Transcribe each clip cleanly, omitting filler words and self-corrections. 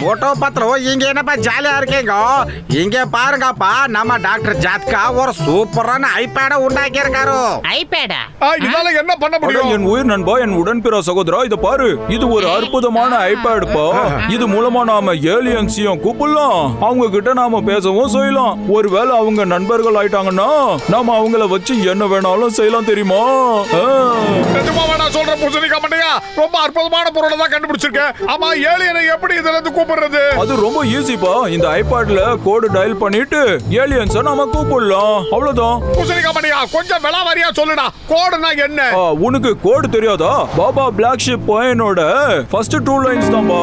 Photo பத்திரம் இங்க என்னப்பா ஜாலியா இருக்கீங்க? இங்க பாருங்கப்பா, நம்ம டாக்டர் ஜாத்கா ஒரு சூப்பரான ஐபேட உண்டாக்கி இருக்காரு. ஐபேடா? இதனால என்ன பண்ண முடியும்? என் உயிர் நண்பா, என் உடன்பிற சகோதரா, இத பாரு. இது ஒரு அற்புதமான ஐபேட்பா. இது மூலமா நாம ஏலியன்ஸையும் கூப்பிடலாம், அவங்க கிட்ட நாம பேசவும் செய்யலாம். ஒருவேளை அவங்க நண்பர்கள் ஆயிட்டாங்கன்னா நாம அவங்கள வச்சு என்ன வேணாலும் செய்யலாம், தெரியுமா? நிஜமாவா நான் சொல்ற பூசணிக்கா மண்டையா? ரொம்ப அற்புதமான பொருளை தான் கண்டுபிடிச்சிருக்கேன். ஆமா, ஏலியனை எப்படி இதுல இருந்து கூப்பிடுறது? அது ரொம்ப ஈஸிப்பா. இந்த ஐபேட்ல கோடு டயல் பண்ணிட்டு ஏலியன்ஸ நாம கூப்பிடலாம், அவ்வளவுதான். பூசணிக்கா மண்டையா, கொஞ்சம் விலாவாரியா சொல்லுடா. கோடுனா என்ன? உனக்கு கோடு தெரியாதா? பாபா பிளாக் ஷிப் போயனோட ஃபர்ஸ்ட் 2 லைன்ஸ் தான்பா.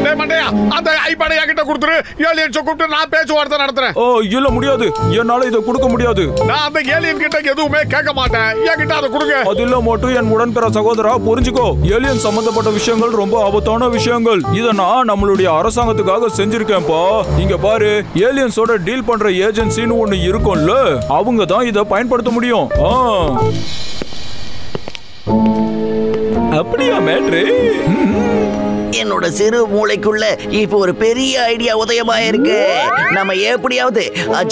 டேய் மண்டையா, அந்த ஐபேடை என்கிட்ட கொடுத்துரு. ஏலியன்ஸ கூப்பிட்டு நான் பேச்சுவார்த்தை நடத்துறேன். இல்ல முடியாது, என்னால இத கொடுக்க முடியாது. நான் அந்த ஏலியன் கிட்ட எதுவுமே கேட்க மாட்டேன். என்கிட்ட அதை கொடுங்க. அது இல்ல மட்டும் என் உடன்பிற சகோதரா, புரிஞ்சுக்கோ. ஏலியன் சம்பந்தப்பட்ட விஷயங்கள் ரொம்ப ஆபத்தான விஷயங்கள். இத நான் நம்மளுடைய அரசாங்கத்துக்காக செஞ்சிருக்கேன்ப்பா. இங்க பாரு, ஏலியன்ஸோட டீல் பண்ற ஏஜென்சின்னு ஒண்ணு இருக்கும்ல, அவங்க தான் இத பயன்படுத்த முடியும். அப்படியா மேட்ரு? என்னோட சிறு மூளைக்குள்ள இப்ப ஒரு பெரிய ஐடியா உதயமாயிருக்கு. நம்ம எப்படியாவது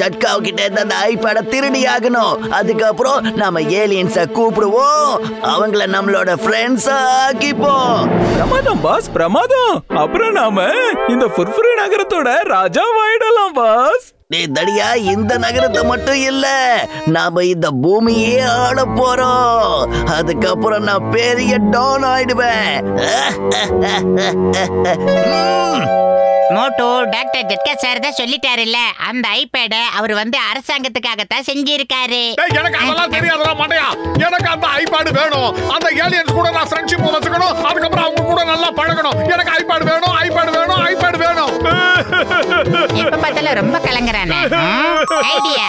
ஜட்காவ் கிட்ட இருந்து அந்த ஐபேட திருடி ஆகணும். அதுக்கப்புறம் நம்ம ஏலியன்ஸ கூப்பிடுவோம், அவங்கள நம்மளோட ஃப்ரெண்ட்ஸா ஆக்கிப்போம். பிரமாதம் பாஸ், பிரமாதம். அப்புறம் நாம இந்த ஃபுர்ஃபுரி நகரத்தோட ராஜாவாயிடலாம் பாஸ். நீ தடியா, இந்த நகரத்தை மட்டும் இல்ல, நாம இந்த பூமியே ஆள போறோம். அதுக்கப்புறம் நான் பெரிய டான் ஆயிடுவேன். மோட்டோ, டாக்டர் ஜட்கா சார் தான் சொல்லிட்டாருல்ல, அந்த ஐபேட அவர் வந்து அரசாங்கத்துக்காகத்தான் செஞ்சிருக்காரு. எனக்கு அதெல்லாம் தெரியாதுடா மண்டையா. எனக்கு அந்த ஐபேட் வேணும். அந்த ஏலியன்ஸ் கூட நான் ஃப்ரெண்ட்ஷிப் வச்சுக்கணும். அதுக்கப்புறம் அவங்க கூட நல்லா பழகணும். எனக்கு ஐபேட் வேணும், ஐபேட் வேணும், ஐபேட் வேணும். எப்ப பார்த்தாலும் ரொம்ப கலங்குறானே. ஐடியா.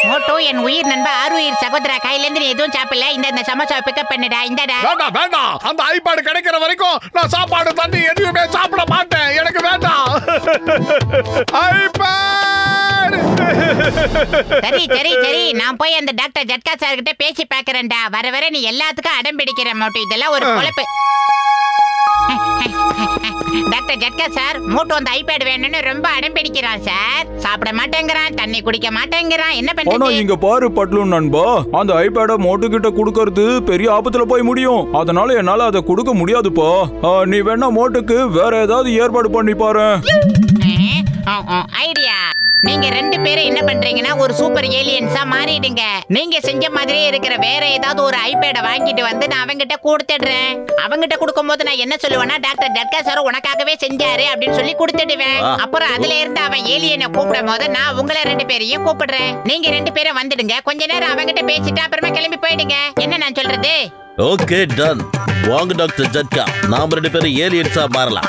மோட்டோ, என் உயிர் நண்பா, ஆறுயிர் சகோதரா, கையில இருந்து நீ எதுவும் சாப்பிடல. இந்த சமோசா பிக்கப் பண்ணுடா. இந்தடா. வேண்டாம் வேண்டாம், அந்த ஐபேட் கிடைக்கிற வரைக்கும் நான் சாப்பாடு தண்ணி எதுவுமே சாப்பிட மாட்டேன். எனக்கு வேண்டாம் ஐபேட். சரி சரி சரி, நான் போய் அந்த டாக்டர் ஜட்கா சார் கிட்ட பேசி பாக்குறேன்டா. வர வர நீ எல்லாத்துக்கும் அடம் பிடிக்கிற மோட்டோ. இதெல்லாம் ஒரு பொழப்பு. டாக்டர் ஜட்கா சார், மோட்டோ அந்த ஐபேட் வேணும்னு ரொம்ப அடம் பிடிக்கிறான் சார். சாப்பிட மாட்டேங்கிறான், தண்ணி குடிக்க மாட்டேங்கிறான். என்ன பண்றது? இங்க பாரு பட்லூன் நண்பா, அந்த ஐபேட மோட்டோ கிட்ட குடுக்கறது பெரிய ஆபத்துல போய் முடியும். அதனால என்னால அதை கொடுக்க முடியாதுப்பா. நீ வேணா மோட்டோக்கு வேற ஏதாவது ஏற்பாடு பண்ணி பாரு. ஐடியா. நீங்க 2 பேரும் என்ன பண்றீங்கன்னா ஒரு சூப்பர் ஏலியன்ஸா மாறிடுங்க. நீங்க செஞ்ச மாதிரியே இருக்கிற வேற ஏதாவது ஒரு ஐபேட வாங்கிட்டு வந்து நான் அவங்கிட்ட கொடுத்துடுறேன். அவங்கிட்ட கொடுக்கும்போது நான் என்ன சொல்லுவேன்னா, டாக்டர் ஜட்கா சார் உனக்காகவே செஞ்சாரு அப்படின்னு சொல்லி கொடுத்துடுவேன். அப்புறம் அதுல இருந்து அவன் ஏலியனை கூப்பிடும் போது நான் உங்களை 2 பேரையும் கூப்பிடுறேன். நீங்க 2 பேரும் வந்துடுங்க. கொஞ்ச நேரம் அவங்கிட்ட பேசிட்டு அப்புறமா கிளம்பி போயிடுங்க. என்ன நான் சொல்றது? Okay, done. வாங்க டாக்டர் ஜட்கா, நாம 2 பேரும் ஏலியன்ஸா மாறலாம்.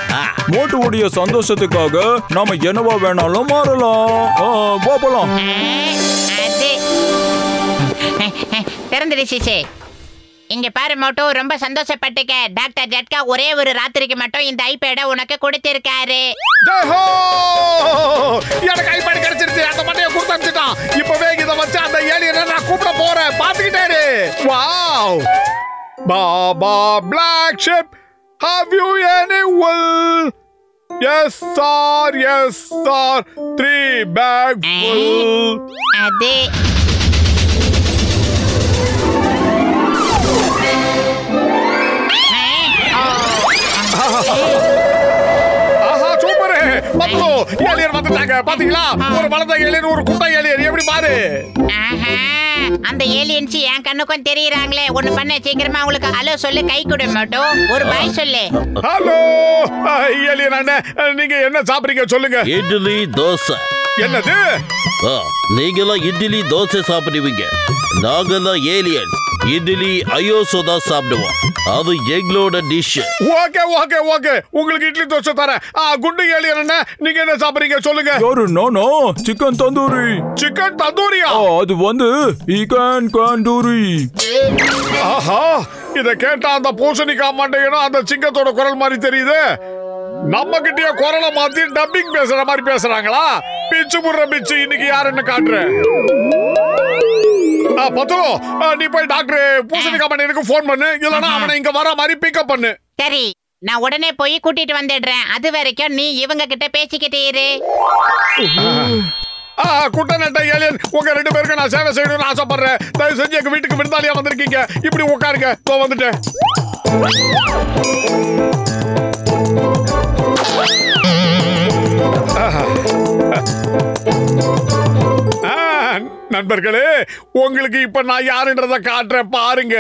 மோட்டோவுடைய சந்தோஷத்துக்காக நாம என்னவா வேணாலும் மாறலாம். போலாம். திறந்துடு சிசே. இங்க பாரு மோட்டோ, ரொம்ப சந்தோஷப்பட்டுக்க. டாக்டர் ஜட்கா ஒரே ஒரு ராத்திரிக்கு மட்டும் இந்த ஐபேட உனக்கு கொடுத்திருக்காரு. எனக்கு ஐபேட் கிடைச்சிருச்சு. அந்த மண்டைய கொடுத்து அனுப்பிச்சிட்டான். இப்பவே இதை வச்சு அந்த ஏலியனை நான் கூப்பிட போறேன். பாத்துக்கிட்டாரு. Wow, baa baa black sheep, have you any wool? Yes sir, yes sir, 3 bags full. அதே ஆஹா, சூப்பர். பத்து ஏலியன் வந்துட்டாங்க. பாத்தீங்களா? ஒரு வளர்ந்த ஏலியன், ஒரு குட்டை ஏலியன். எப்படி பாரு. அந்த ஏலியன்ஸ் என் கண்ணுக்கும் தெரியுறாங்களே. ஒண்ணு பண்ண, சீக்கிரமா உங்களுக்கு ஹலோ சொல்லு. கை கொடு மோட்டோ, ஒரு பாய் சொல்லு. ஹலோ ஏலியன் அண்ணே, நீங்க என்ன சாப்பிடுறீங்க சொல்லுங்க. இட்லி தோசை. என்னது? நீங்களாம் இட்லி தோசை சாப்பிடுவீங்க. நாங்கெல்லாம் ஏலியன்ஸ் இட்லி அயோசோதா சாப்பிடுவோம். அது எங்களோட டிஷ். ஓகே ஓகே ஓகே, உங்களுக்கு இட்லி தோசை தரேன். குண்டு ஏலியன் அண்ணே, நீங்க என்ன சாப்பிடுறீங்க சொல்லுங்க. No chicken tandoori. சிக்கன் தந்தூரியா? அது வந்து சிக்கன் தந்தூரி. ஆஹா, இத கேட்டா அந்த பூசணிக்காய் மண்டையனும் அந்த சிங்கத்தோட குரல் மாதிரி தெரியுது. நம்ம கிட்டே குரலை மாத்தி டப்பிங் பேசுற மாதிரி பேசுறாங்களா? பிச்சு முடுற பிச்சு. இன்னைக்கு யாருன்னு காட்டுறேன். பத்துலோ, நீ போய் டாக்டர் பூசணிக்காய் மண்டையனுக்கு போன் பண்ணு. இல்லனா அவனை இங்க வர மாதிரி பிக்கப் பண்ணு. சரி. நான் உடனே போய் கூட்டிட்டு வந்துடுறேன். அது வரைக்கும் நீ இவங்க கிட்ட பேசிக்கிட்டே இரு. குட்டநட்ட ஏலியன், உங்க 2 பேருக்கு நான் சேவை செய்யணும்னு ஆசைப்படுறேன். தயவு செஞ்சு எங்க வீட்டுக்கு விருந்தாளியா வந்திருக்கீங்க. இப்படி உட்காருங்க. வந்துட்டேன். நண்பர்களே, உங்களுக்கு இப்ப நான் யாருன்றத காட்டுறேன் பாருங்க.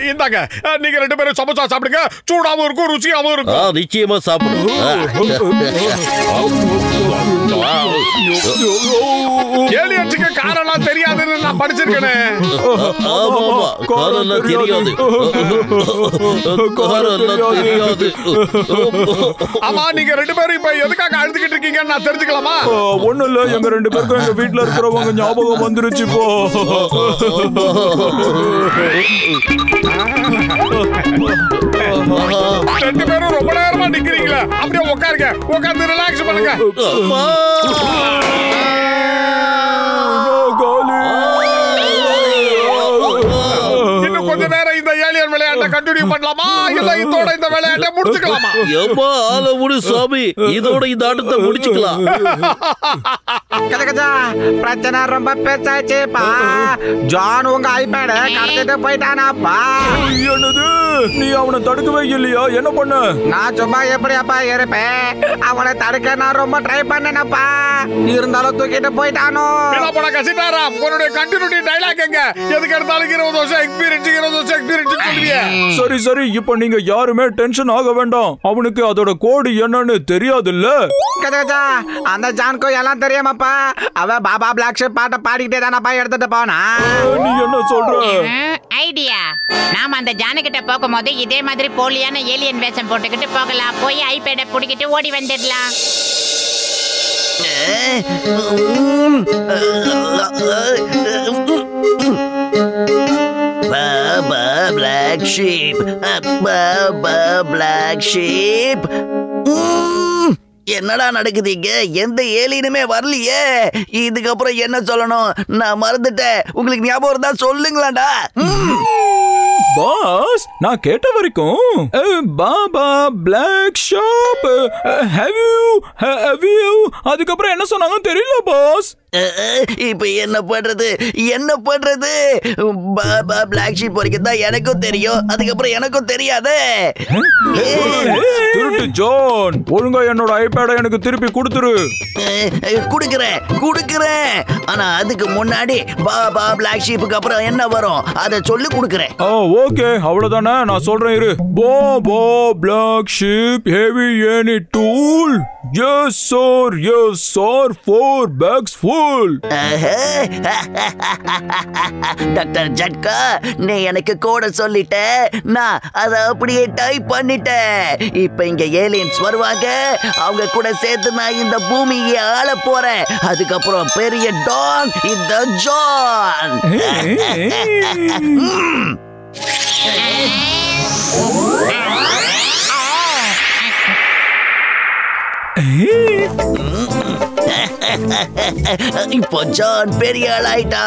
இந்தாங்க, நீங்க 2 பேரும் சமோசா சாப்பிடுங்க. சூடாவும் இருக்கும், ருசியாவும் இருக்கும். நிச்சயமா சாப்பிடுங்க. ஏலியன்ஸுக்கு காரெல்லாம் தெரியாதுன்னு நான் படிச்சிருக்கேனே. காரெல்லாம் தெரியாது. ஆமா, நீங்க 2 பேரும் இப்ப எதுக்காக அழுதுகிட்டு இருக்கீங்கன்னு நான் தெரிஞ்சுக்கலாமா? ஒண்ணும் இல்ல, எங்க 2 பேருக்கும் எங்க வீட்டுல இருக்கிறவங்க ஞாபகம் வந்துருச்சு இப்போ. 2 பேரும் ரொம்ப நேரமா நிக்கிறீங்களா? அப்படியே உட்காருங்க. உட்கார்ந்து ரிலாக்ஸ் பண்ணுங்க. இன்னும் கொஞ்ச நேரம் இந்த ஏலியன் விளையாட்டை கண்டினியூ பண்ணலாமா, இல்ல இதோட இந்த விளையாட்டை முடிச்சுக்கலாமா? எப்பா ஆள முடி சாமி, இதோட இந்த ஆட்டத்தை முடிச்சுக்கலாம். பிரச்சனை ரொம்ப பெருசாச்சுப்பா. ஜான் உங்க ஐபேட கடத்திட்டு போயிட்டானாப்பா. என்னது, நீ அவனை தடுக்கவே இல்லையா? என்ன பண்ண? நான் சும்மா எப்படியாப்பா இருப்பேன்? அவனை தடுக்க நான் ரொம்ப ட்ரை பண்ணேனப்பா. இருந்தாலும் தூக்கிட்டு போயிட்டானோ. உன்னுடைய கண்டினியூட்டி டயலாக் எங்க? எதுக்கு எடுத்தாலும் 20 வருஷம் எக்ஸ்பீரியன்ஸ் சொல்லுவீங்க. சரி சரி, இப்போ நீங்க யாருமே டென்ஷன் ஆக வேண்டாம். அவனுக்கு அதோட கோடு என்னன்னு தெரியாதுல்ல. அந்த ஜான்கோ எல்லாம் தெரியுமாப்பா. அவ பாபா பிளாக் ஷிப் பாட்டை பாடிக்கிட்டே தானப்பா எடுத்துட்டு போனா. நீ என்ன சொல்ற? ஐடியா, நாம அந்த ஜானு கிட்ட போகும்போது இதே மாதிரி போலியான ஏலியன் வேஷம் போட்டுக்கிட்டு போகலாம். போய் ஐபேட புடிக்கிட்டு ஓடி வந்துடலாம். Baba black sheep, baba black sheep. என்னடா நடக்குதுங்க? எந்த ஏலியனுமே வரலையே. இதுக்கப்புறம் என்ன சொல்லணும் நான் மறந்துட்டேன். உங்களுக்கு ஞாபகம் இருந்தா சொல்லுங்களாடா. பாஸ், நான் கேட்ட வரைக்கும் பாபா பிளாக் ஷாப் அதுக்கப்புறம் என்ன சொன்னாங்க தெரியல பாஸ். இப்ப என்ன பண்றது? பாபா பிளாக் ஷீப் வரைக்கும் தான் எனக்கும் தெரியும். அதுக்கப்புறம் எனக்கும் தெரியாது. திருட்டு ஜான், ஒழுங்கா என்னோட ஐபேட எனக்கு திருப்பி கொடுத்துரு. குடுக்குறேன். ஆனா அதுக்கு முன்னாடி பாபா பிளாக் ஷீப்புக்கு அப்புறம் என்ன வரும் அதை சொல்லி குடுக்குறேன். ஓகே, அவ்வளவுதானே. நான் சொல்றேன் இரு. Baa baa black sheep have you any tool. Yes sir, 4 bags full. Doctor Jhatka, நீ எனக்கு கோட சொல்லிட்ட. நான் அதை அப்படியே டைப் பண்ணிட்டேன். இப்ப இங்க ஏலியன்ஸ் வருவாங்க. அவங்க கூட சேர்த்து நான் இந்த பூமியை ஆள போறேன். அதுக்கப்புறம் பெரிய டான் இந்த ஜான். இப்போ ஜான் பெரிய ஆள் ஆயிட்டா.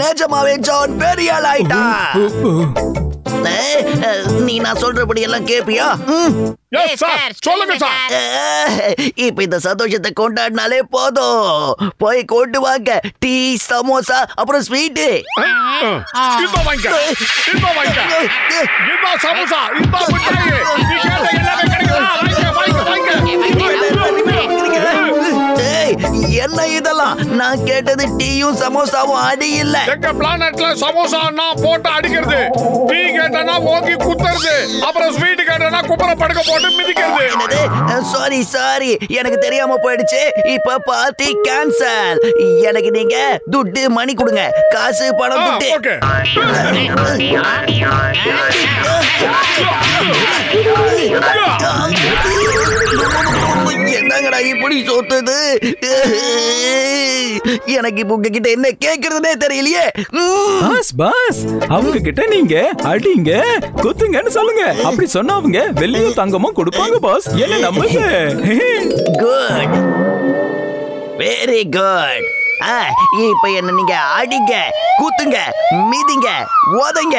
நிஜமாவே ஜான் பெரிய ஆள் ஆயிட்டா. நீ நான் சொல்றபடி எல்லாம் கேப்பியா? சொல்லுங்க சார். இப்ப இந்த சந்தோஷத்தை கொண்டாடினாலே போதும். போய் கொண்டு வாங்க டீ, சமோசா, அப்புறம் ஸ்வீட். என்ன இதெல்லாம்? நான் கேட்டது டீயும் சமோசாவும் அடி இல்ல. எங்க பிளானட்ல சமோசா நான் போட்டு அடிக்கிறது, டீ கேட்டனா ஓங்கி குத்துறது, அப்புறம் ஸ்வீட் கேட்டனா குப்புற படுக்க போட்டு மிதிக்கிறது. சாரி, எனக்கு தெரியாம போயிடுச்சு. இப்ப பார்ட்டி கேன்சல். எனக்கு நீங்க துட்டு மணி கொடுங்க. காசு பணம் துட்டு. ஓகே. என்னங்கடா இப்படி சொத்துது? எனக்கு இப்ப உங்ககிட்ட என்ன கேக்குறதுனே தெரியலையே. பாஸ், அவங்க கிட்ட நீங்க அடிங்க குத்துங்கன்னு சொல்லுங்க. அப்படி சொன்னா அவங்க வெள்ளியும் தங்கமும் கொடுப்பாங்க பாஸ். என்ன நம்புங்க. குட். Very good. இப்ப என்ன நீங்க அடிங்க, குத்துங்க, மிதிங்க, உதைங்க.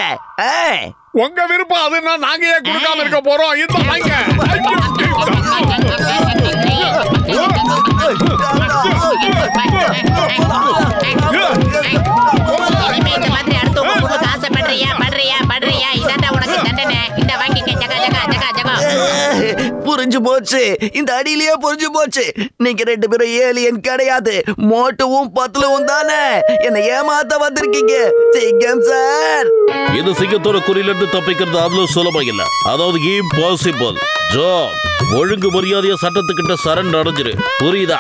உங்க விருப்பம். அதுன்னா நாங்க ஏன் கொடுக்காம இருக்க போறோம்? இந்த வாங்க. இந்த மாதிரி அடுத்து ஆசைப்படுறியா? படுறியா? இதாண்டா உனக்கு தண்டனை. இந்த வாங்கிக்க. ஜகா ஜகா ஜகா ஜகா. புரிஞ்சு போச்சு. இந்த அடியிலேயே புரிஞ்சு போச்சு. நீங்க 2 பேரும் ஏலியன் கிடையாது, மோட்டுவும் பத்லுவும் தானே. என்ன ஏமாத்த வந்திருக்கீங்க சிங்கம் சார். இது சிங்கத்தோட குறியிலிருந்து தப்பிக்கிறது அவ்வளவு சுலபம் இல்ல. அதாவது இம்பாசிபிள். ஜாப் ஒழுங்கு மரியாதையா சட்டத்துக்கிட்ட சரண் அடைஞ்சிரு. புரியுதா?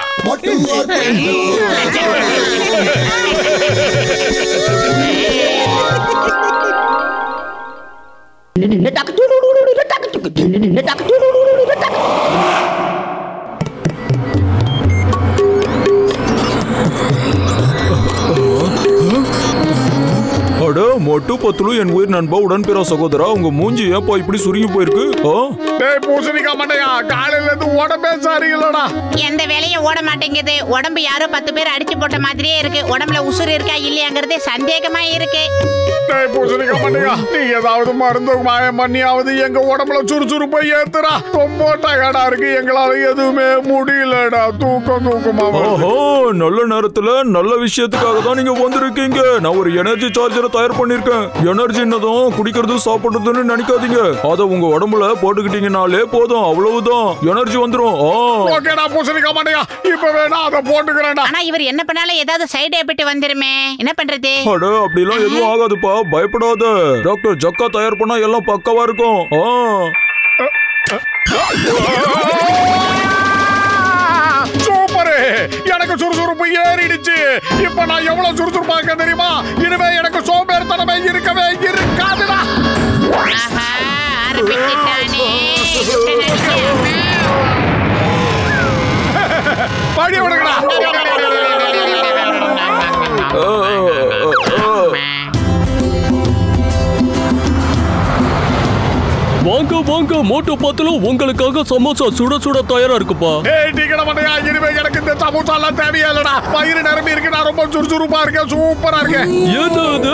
அட மொட்டு பத்துலு என் உயிர் நண்பா உடன்பிற சகோதரா, உங்க மூஞ்சி ஏப்பா இப்படி சுருங்கி போயிருக்கு? டேய் பூசணிக்கா மண்டையா, காலையில இருந்து உடம்பே சரியில்லடா. எந்த வேலையும் ஓட மாட்டேங்குது. உடம்பு யாரோ 10 பேர் அடிச்சு போட்ட மாதிரியே இருக்கு. உடம்புல உசுறு இருக்கா இல்லையாங்கிறதே சந்தேகமா இருக்கு. டேய் பூசணிக்கா மண்டையா, நீ ஏதாவது மருந்து மாயம் பண்ணியாவது எங்க உடம்புல சுறுசுறுப்பை ஏத்துறா. ரொம்ப டயர்டா இருக்கு, எங்களால எதுவுமே முடியலடா. தூக்கமா. ஓஹோ, நல்ல நேரத்துல நல்ல விஷயத்துக்காக தான் நீங்க வந்திருக்கீங்க. நான் ஒரு எனர்ஜி சார்ஜரை தயார் பண்ணிருக்கேன். எனர்ஜி என்னதும் குடிக்கிறது சாப்பிடுறதுன்னு நினைக்காதீங்க. அத உங்க உடம்புல போட்டுக்கிட்டீங்கனாலே போதும், அவ்வளவுதான். எனர்ஜி வந்துரும். ஓகேடா பூசணிக்கா மண்டையா, இப்ப வேணா அத போட்டுக்கிறேன்டா. ஆனா இவர் என்ன பண்ணாலும் ஏதாவது சைடு எஃபெக்ட் வந்துருமே, என்ன பண்றது? அட அப்படிலாம் எதுவும் ஆகாதுப்பா, பயப்படாத. டாக்டர் ஜக்கா தயார் பண்ணா எல்லாம் பக்காவா இருக்கும். சூப்பர், எனக்கு சுறுசுறுப்பு ஏறிடுச்சு. இப்ப நான் எவ்வளவு சுறுசுறுப்பா இருக்கேன் தெரியுமா? இனிமே எனக்கு சோம்பேறித்தனமே இருக்கவே இருக்காதுடா. ஆஹா, ஆரம்பிச்சிட்டானே. படி விடுங்கடா. வாங்க வாங்க, மோட்டோ பத்துல உங்களுக்காக சமோசா சுட சுட தயாரா இருக்குப்பா. ஏய் டீக்கட மண்டையா, இனிமே எனக்கு இந்த சமோசா எல்லாம் தேவையில்லடா. வயிறு நிரம்பி இருக்கு, நான் ரொம்ப சுறுசுறுப்பா இருக்கேன், சூப்பரா இருக்கேன். என்னது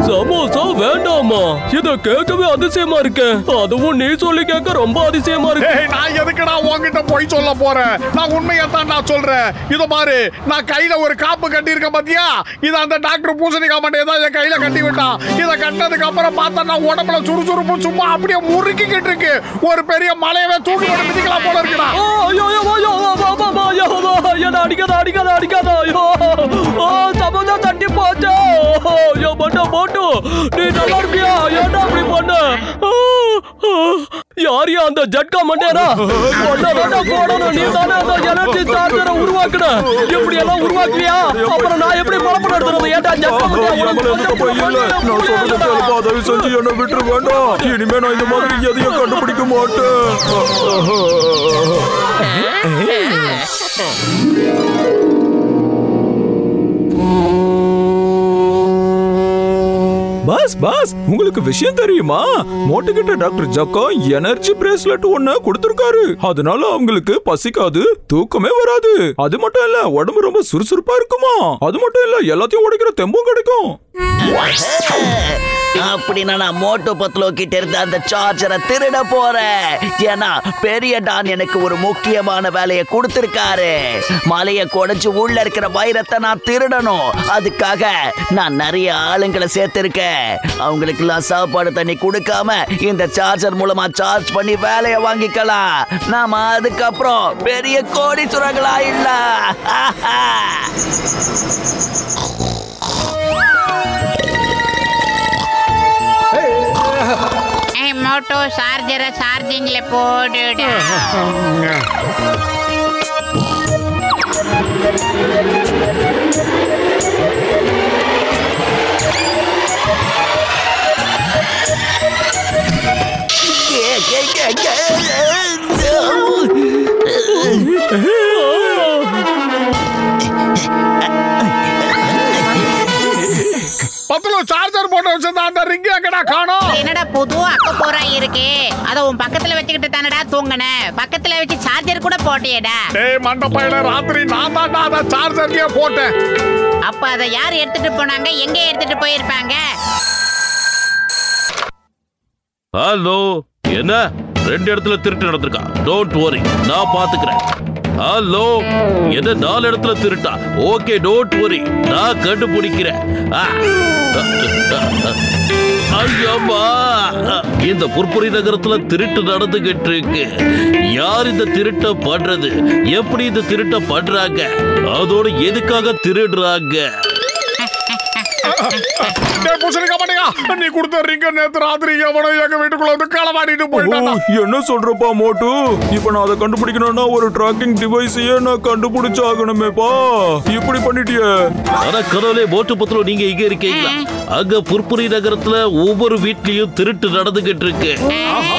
சமோசா வேண்டாமா? இத கேட்கவே அதிசயமா இருக்கு. அதுவும் நீ சொல்லி கேட்க ரொம்ப அதிசயமா இருக்கு. ஏய், நான் எதுக்குடா உன்கிட்ட போய் சொல்ல போறேன்? நான் உண்மையத்தான் நான் சொல்றேன். இத பாரு, நான் கையில ஒரு காப்பு கட்டி இருக்கேன் பாத்தியா? இத அந்த டாக்டர் பூசணிக்கா மண்டையா தான் என் கையில கட்டி விட்டான். இத கட்டினதுக்கு அப்புறம் பார்த்தா நான் உடம்புல சுறுசுறுப்பு சும்மா அப்படியே முறுக்கிக்கிட்டு இருக்கு. ஒரு பெரிய மலையவே தூக்கி போட்டு மிதிக்கலாம் போல இருக்குடா. என்ன அடிக்காத. சமோசா தட்டி போச்சு. மோட்டு, நீ நல்லா இருக்கியா? என்ன அப்படி பண்ண? யாரியா அந்த ஜட்கா மண்டேரா? போடணும். நீ தானே அந்த எனர்ஜி சார்ஜரை உருவாக்குன. இப்படி எல்லாம் உருவாக்குவியா? அப்புறம் நான் எப்படி பழப்பம் எடுத்துறது? ஏன்டா ஜட்கா தயவு செஞ்சு என்ன விட்டு வேண்டாம். இனிமே நான் இந்த மாதிரி எதையும் கண்டுபிடிக்க மாட்டேன். பாஸ், உங்களுக்கு விஷயம் தெரியுமா? மோட்டுக்கிட்ட டாக்டர் ஜக்கா எனர்ஜி பிரேஸ்லெட் ஒண்ணு கொடுத்திருக்காரு. அதனால அவங்களுக்கு பசிக்காது, தூக்கமே வராது. அது மட்டும் இல்ல, உடம்பு ரொம்ப சுறுசுறுப்பா இருக்குமா. அது மட்டும் இல்ல, எல்லாத்தையும் உடைக்கிற தெம்பும் கிடைக்கும். அப்படின்னா நான் மோட்டோ பத்லோ கிட்ட இருந்து அந்த சார்ஜரை திருட போறேன். ஏன்னா பெரிய டான் எனக்கு ஒரு முக்கியமான வேலையை கொடுத்திருக்காரு. மலையை குடைச்சு உள்ள இருக்கிற வைரத்தை நான் திருடணும். அதுக்காக நான் நிறைய ஆளுங்களை சேர்த்திருக்கேன். அவங்களுக்கு எல்லாம் சாப்பாடு தண்ணி கொடுக்காம இந்த சார்ஜர் மூலமா சார்ஜ் பண்ணி வேலையை வாங்கிக்கலாம். நாம அதுக்கப்புறம் பெரிய கோடீஸ்வரர்களா இல்ல. மோட்டோ சார்ஜரை சார்ஜிங்ல போடுடா. பத்துல சார்ஜர் போட்டு வச்சிருந்தா அந்த ரிங் எங்கடா காணோம். என்னடா புது அக்கப்போரா இருக்கு? அத உன் பக்கத்துல வச்சுக்கிட்டு தானடா தூங்குன. பக்கத்துல வச்சு சார்ஜர் கூட போட்டியேடா. டேய் மண்டப்பையில ராத்திரி நான் தான் அத சார்ஜர்லயே போட்டேன். அப்ப அத யார் எடுத்துட்டு போனாங்க? எங்க எடுத்துட்டு போயிருப்பாங்க? ஹலோ, என்ன 2 இடத்துல திருட்டு நடந்திருக்கா? டோன்ட் வரி, நான் பாத்துக்கிறேன். ஹலோ, என்ன 4 இடத்துல திருட்டா? ஓகே, டோன்ட் வரி, நான் கண்டுபிடிக்கிறேன். ஐயம்மா, இந்த புர்புரி நகரத்துல திருட்டு நடந்துகிட்டு இருக்கு. யார் இந்த திருட்ட பண்றது? எப்படி இந்த திருட்ட பண்றாங்க? அதோட எதுக்காக திருடுறாங்க? டேய் புசரிக்க மாட்டேங்க. நீ கொடுத்த ரிங்க நேத்து ராத்திரி எவனோ எங்க வீட்டுக்குள்ள வந்து களவாடிட்டு போயிட்டான். என்ன சொல்றப்பா மோட்டு? இப்ப நான் அதை கண்டுபிடிக்கணும்னா ஒரு ட்ராக்கிங் டிவைஸையே நான் கண்டுபிடிச்சாகணுமேப்பா. இப்படி பண்ணிட்டியே. ஆனா கடவுளே, மோட்டு பத்திரம், நீங்க இங்க இருக்கீங்களா? அங்க புர்புரி நகரத்துல ஒவ்வொரு வீட்லயும் திருட்டு நடந்துகிட்டு இருக்கு.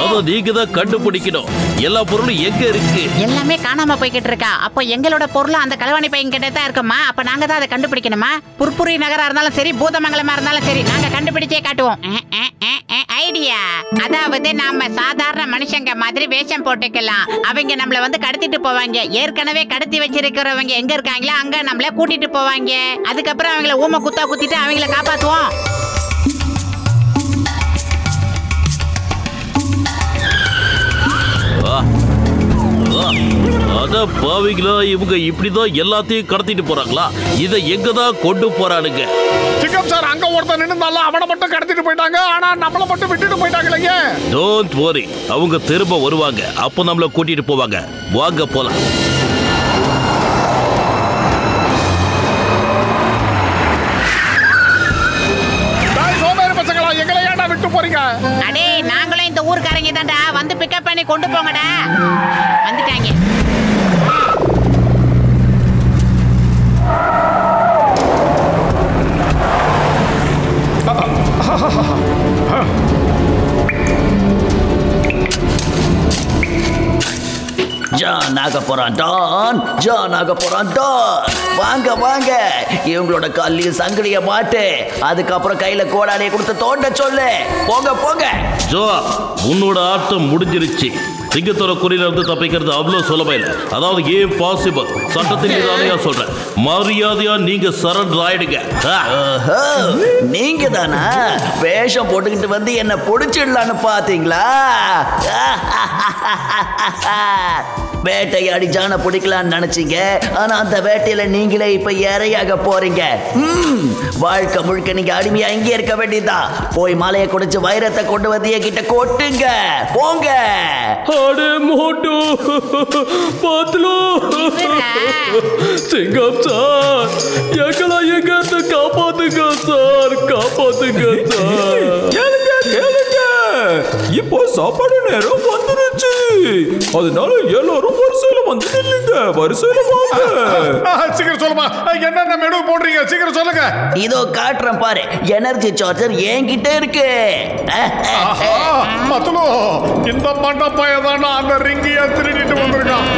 அத நீங்க தான் கண்டுபிடிக்கணும். எல்லா பொருளும் எங்க இருக்கு? எல்லாமே காணாம போய்கிட்டு இருக்கா. அப்ப எங்களோட பொருள் அந்த களவாணி பையன் கிட்ட தான் இருக்குமா? அப்ப நாங்க தான் அதை கண்டுபிடிக்கணுமா? புர்புரி நகரா இருந்தாலும் சரி, பூதமங்கலமா இருந்தாலும் சரி, நாங்க கண்டுபிடிச்சே காட்டுவோம். ஐடியா. அதாவது நாம சாதாரண மனுஷங்க மாதிரி வேஷம் போட்டுக்கலாம். அவங்க நம்மள வந்து கடத்திட்டு போவாங்க. ஏற்கனவே கடத்தி வச்சிருக்கிறவங்க எங்க இருக்காங்களோ அங்க நம்மள கூட்டிட்டு போவாங்க. அதுக்கப்புறம் அவங்கள ஊம குத்தா குத்திட்டு அவங்கள காப்பாத்துவோம். அத பாவிங்களா, இவங்க இப்படிதான் எல்லாத்தையும் கடத்திட்டு போறாங்களா? இத எங்க தான் கொண்டு போறானுங்க? சிக்கம் சார், அங்க ஒருத்தன் நின்னுந்தால அவனை மட்டும் கடத்திட்டு போயிட்டாங்க. ஆனா நம்மள மட்டும் விட்டுட்டு போயிட்டாங்களே. டோன்ட் வரி, அவங்க திரும்ப வருவாங்க. அப்ப நம்மள கூட்டிட்டு போவாங்க. வாங்க போலாம். டேய் சோமேறி பசங்களா, எங்களை ஏன்டா விட்டு போறீங்க? அடே, நாங்களும் இந்த ஊர்க்காரங்க தான்டா. வந்து பிக்கப் பண்ணி கொண்டு போங்கடா. வந்துட்டாங்க. ஜான் ஆக போறான் டான், ஜான் ஆக போறான் டான். வாங்க வாங்க, இவங்களோட கல்லையும் சங்கிலிய மாட்டு, அதுக்கப்புறம் கையில கோடாலியை கொடுத்து தோண்ட சொல்லு. போங்க போங்க. ஜோ, உன்னோட ஆட்டம் முடிஞ்சிருச்சு. சிங்கத்தோட குறியில இருந்து தப்பிக்கிறது அவ்வளவு சுலபம் இல்லை. அதாவது இம்பாசிபிள். சட்டத்தின் மீதானையா சொல்றேன். மரியாதையா நீங்க சரண்டர் ஆயிடுங்க. நீங்க தானா வேஷம் போட்டுக்கிட்டு வந்து என்ன புடிச்சிடலான்னு பாத்தீங்களா? வேட்டையாடி ஜான பிடிக்கலான்னு நினைச்சீங்க. ஆனா அந்த வேட்டையில நீங்களே இப்ப இரையாக போறீங்க. வாழ்க்கை முழுக்க நீங்க அடிமையா இங்கே இருக்க வேண்டியதுதான். போய் மலையை குடிச்சு வைரத்தை கொண்டு வந்து என்கிட்ட கொட்டுங்க. போங்க. அடே மோட்டு, பாத்துலோ சிங்கம் சார், எங்களா எங்க இருந்து காப்பாத்துங்க சார், காப்பாத்துங்க சார். கேளுங்க கேளுங்க, இப்போ சாப்பாடு நேரம் வந்துருச்சு. அதனால எல்லாரும் வரிசையில வந்து நில்லுங்க. வரிசையில வாங்க. சீக்கிரம் சொல்லுமா, என்னென்ன மெனு போடுறீங்க? சீக்கிரம் சொல்லுங்க. இதோ காட்டுறேன் பாரு, எனர்ஜி சார்ஜர் என்கிட்ட இருக்கு. மத்துலோ, இந்த மண்டப்பைய தானே அந்த ரிங்கிய திருடிட்டு வந்திருக்கான்.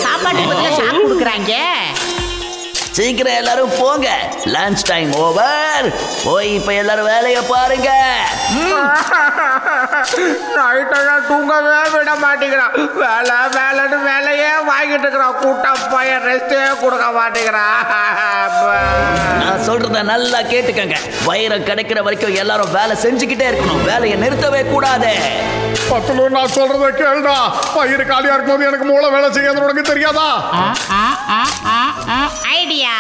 சாப்பாடு கொடுக்குறாங்க. சீக்கிரம் எல்லாரும் போங்க. Lunch time over. போய் இப்ப எல்லாரும் வேலையை பாருங்க. நைட்டெல்லாம் தூங்கவே விட மாட்டேங்கிறான். வேலை வேலைன்னு வேலையே வாங்கிட்டு இருக்கிறான். கூட்டம் பையன் ரெஸ்டே கொடுக்க மாட்டேங்கிறான். நான் சொல்றத நல்லா கேட்டுக்கங்க. வைரம் கிடைக்கிற வரைக்கும் எல்லாரும் வேலை செஞ்சுக்கிட்டே இருக்கணும். வேலையை நிறுத்தவே கூடாது. பத்துலோ, நான் சொல்றத கேளுடா. பயிர் காலியா இருக்கும்போது எனக்கு மூளை வேலை செய்யாது உனக்கு தெரியாதா? ஐடியா.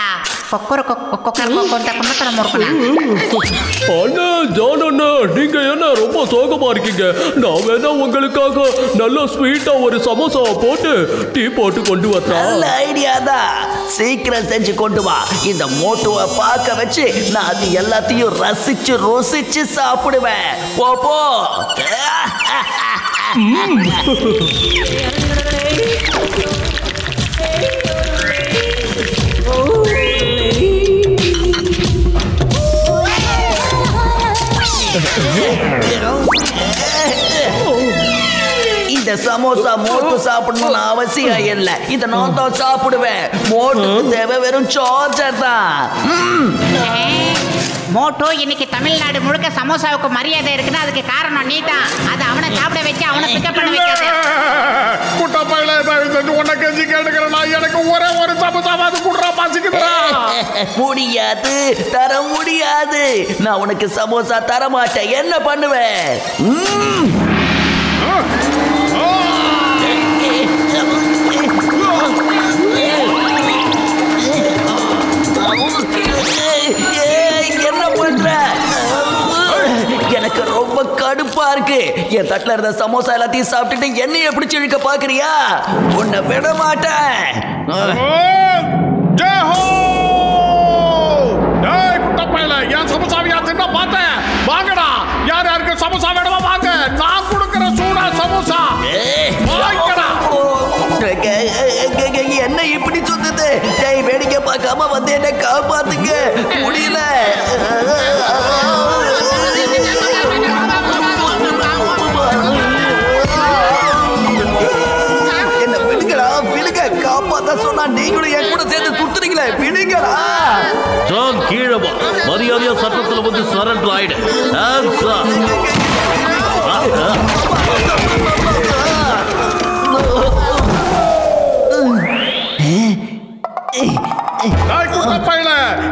அண்ணா ஜான் அண்ணா, நீங்க என்ன ரொம்ப சோகமா இருக்கீங்க? நான் வேணா உங்களுக்காக நல்ல ஸ்வீட்டா ஒரு சமோசா போட்டு டீ போட்டு கொண்டு வரேன். நல்ல ஐடியா தான். சீக்கிரம் செஞ்சு கொண்டு வா. இந்த மோட்டுவை பார்க்க வச்சு நான் அது எல்லாத்தையும் ரசிச்சு ருசிச்சு சாப்பிடுவேன். போ போ. இந்த சமோசா மோட்டு சாப்பிடணும்னு அவசியம் இல்லை. இதை நான் தான் சாப்பிடுவேன். மோட்டுக்கு தேவை வெறும் சார்ஜர் தான். மோட்டோ இன்னைக்கு தமிழ்நாடு முழுக்க சமோசாவுக்கு மரியாதை இருக்குன்னா அதுக்கு காரணம் நீ தான். அது அவனை சாப்பிட வச்சு அவனை பிக்கப் பண்ண வைக்காத. குட்டப்பையில தயவு செஞ்சு உன்னை கெஞ்சி கேட்டுக்கிறேன். எனக்கு ஒரே ஒரு சமோசாவாது குடுறா, பசிக்குதுடா. முடியாது, தர முடியாது. நான் உனக்கு சமோசா தர மாட்டேன். என்ன பண்ணுவேன்? என்ன பண்ற? எனக்கு ரொம்ப கடுப்பா இருக்கு. என் தட்டுல இருந்த சமோசா எல்லாத்தையும் சாப்பிட்டுட்டு என்னைய எப்படி இழுக்க பாக்குறியா? உன்னை விட மாட்டேன். என் சமோசாவையா தின்னா பார்த்தேன். வாங்கடா, யார் யாருக்கு சமோசா வேணுமா வாங்க. நான் கொடுக்கிற சூடா சமோசா வாங்கடா. என்ன இப்படி சுத்துது? வேடிக்கை பார்க்காம வந்து என்ன காப்பாத்துங்க. முடியல. என்ன விடுங்கடா, விடுங்க. காப்பாத்த சொன்னா நீங்களும் என் கூட சேர்ந்து சுத்துறீங்களே, விடுங்கடா. ஜான் கீழே வா. மரியாதையா சட்டத்துல வந்து சரண்டர் ஆயிடு.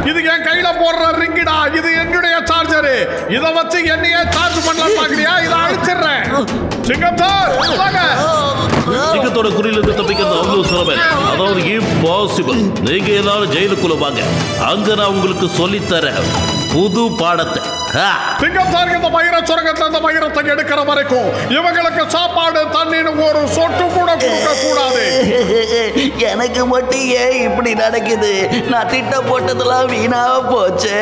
இது என் கையில போடுற ரிங்கிடா. இது என்னுடைய சார்ஜர். இத வச்சு என்னையே சார்ஜ் பண்ணலாம் பாக்குறியா? இத அழிச்சிடுறேன். சிங்கம் சார், சிங்கத்தோட குறியிலிருந்து தப்பிக்கிறது அவ்வளவு சுலபம். அதாவது இம்பாசிபிள். நீங்க எல்லாரும் ஜெயிலுக்குள்ள வாங்க. அங்க நான் உங்களுக்கு சொல்லித்தரேன் புது பாடத்தை. சிங்கம் சார், இந்த மயிர சுரங்கத்துல இந்த மயிரத்தை எடுக்கிற வரைக்கும் இவங்களுக்கு சாப்பாடு தண்ணின்னு ஒரு சொட்டு கூட கொடுக்க கூடாது. எனக்கு மட்டும் ஏன் இப்படி நடக்குது? நான் திட்டம் போட்டதெல்லாம் வீணா போச்சு.